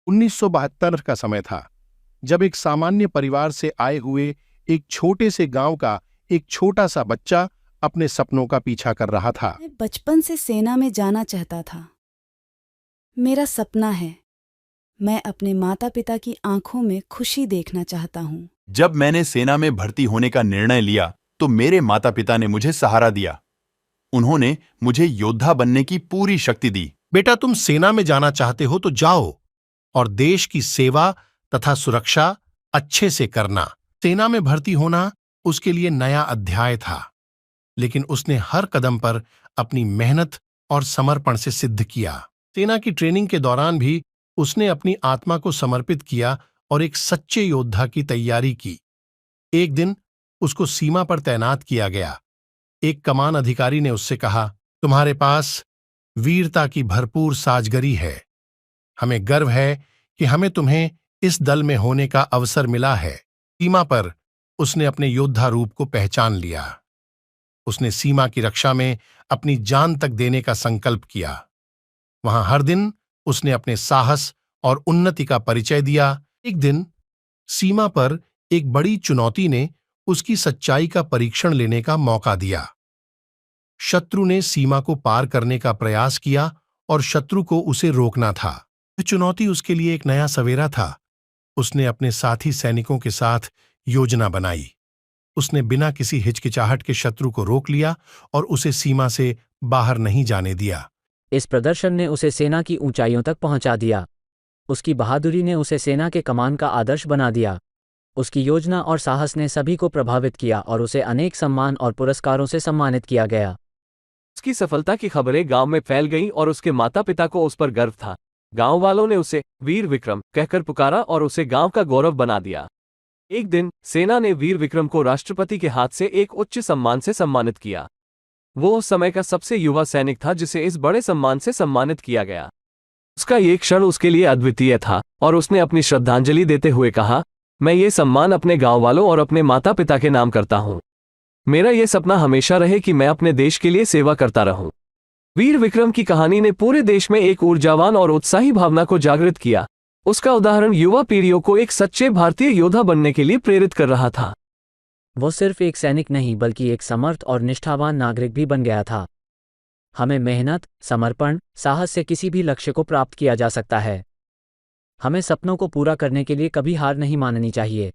1972 का समय था, जब एक सामान्य परिवार से आए हुए एक छोटे से गांव का एक छोटा सा बच्चा अपने सपनों का पीछा कर रहा था। मैं बचपन से सेना में जाना चाहता था। मेरा सपना है, मैं अपने माता पिता की आंखों में खुशी देखना चाहता हूँ। जब मैंने सेना में भर्ती होने का निर्णय लिया तो मेरे माता पिता ने मुझे सहारा दिया। उन्होंने मुझे योद्धा बनने की पूरी शक्ति दी। बेटा, तुम सेना में जाना चाहते हो तो जाओ और देश की सेवा तथा सुरक्षा अच्छे से करना। सेना में भर्ती होना उसके लिए नया अध्याय था, लेकिन उसने हर कदम पर अपनी मेहनत और समर्पण से सिद्ध किया। सेना की ट्रेनिंग के दौरान भी उसने अपनी आत्मा को समर्पित किया और एक सच्चे योद्धा की तैयारी की। एक दिन उसको सीमा पर तैनात किया गया। एक कमान अधिकारी ने उससे कहा, तुम्हारे पास वीरता की भरपूर साजगरी है। हमें गर्व है कि हमें तुम्हें इस दल में होने का अवसर मिला है। सीमा पर उसने अपने योद्धा रूप को पहचान लिया। उसने सीमा की रक्षा में अपनी जान तक देने का संकल्प किया। वहां हर दिन उसने अपने साहस और उन्नति का परिचय दिया। एक दिन सीमा पर एक बड़ी चुनौती ने उसकी सच्चाई का परीक्षण लेने का मौका दिया। शत्रु ने सीमा को पार करने का प्रयास किया और शत्रु को उसे रोकना था। यह चुनौती उसके लिए एक नया सवेरा था। उसने अपने साथी सैनिकों के साथ योजना बनाई। उसने बिना किसी हिचकिचाहट के शत्रु को रोक लिया और उसे सीमा से बाहर नहीं जाने दिया। इस प्रदर्शन ने उसे सेना की ऊंचाइयों तक पहुंचा दिया। उसकी बहादुरी ने उसे सेना के कमान का आदर्श बना दिया। उसकी योजना और साहस ने सभी को प्रभावित किया और उसे अनेक सम्मान और पुरस्कारों से सम्मानित किया गया। उसकी सफलता की खबरें गांव में फैल गईं और उसके माता पिता को उस पर गर्व था। गांव वालों ने उसे वीर विक्रम कहकर पुकारा और उसे गांव का गौरव बना दिया। एक दिन सेना ने वीर विक्रम को राष्ट्रपति के हाथ से एक उच्च सम्मान से सम्मानित किया। वो उस समय का सबसे युवा सैनिक था जिसे इस बड़े सम्मान से सम्मानित किया गया। उसका ये क्षण उसके लिए अद्वितीय था और उसने अपनी श्रद्धांजलि देते हुए कहा, मैं ये सम्मान अपने गांव वालों और अपने माता पिता के नाम करता हूं। मेरा ये सपना हमेशा रहे कि मैं अपने देश के लिए सेवा करता रहूं। वीर विक्रम की कहानी ने पूरे देश में एक ऊर्जावान और उत्साही भावना को जागृत किया। उसका उदाहरण युवा पीढ़ियों को एक सच्चे भारतीय योद्धा बनने के लिए प्रेरित कर रहा था। वो सिर्फ एक सैनिक नहीं बल्कि एक समर्थ और निष्ठावान नागरिक भी बन गया था। हमें मेहनत, समर्पण, साहस से किसी भी लक्ष्य को प्राप्त किया जा सकता है। हमें सपनों को पूरा करने के लिए कभी हार नहीं माननी चाहिए।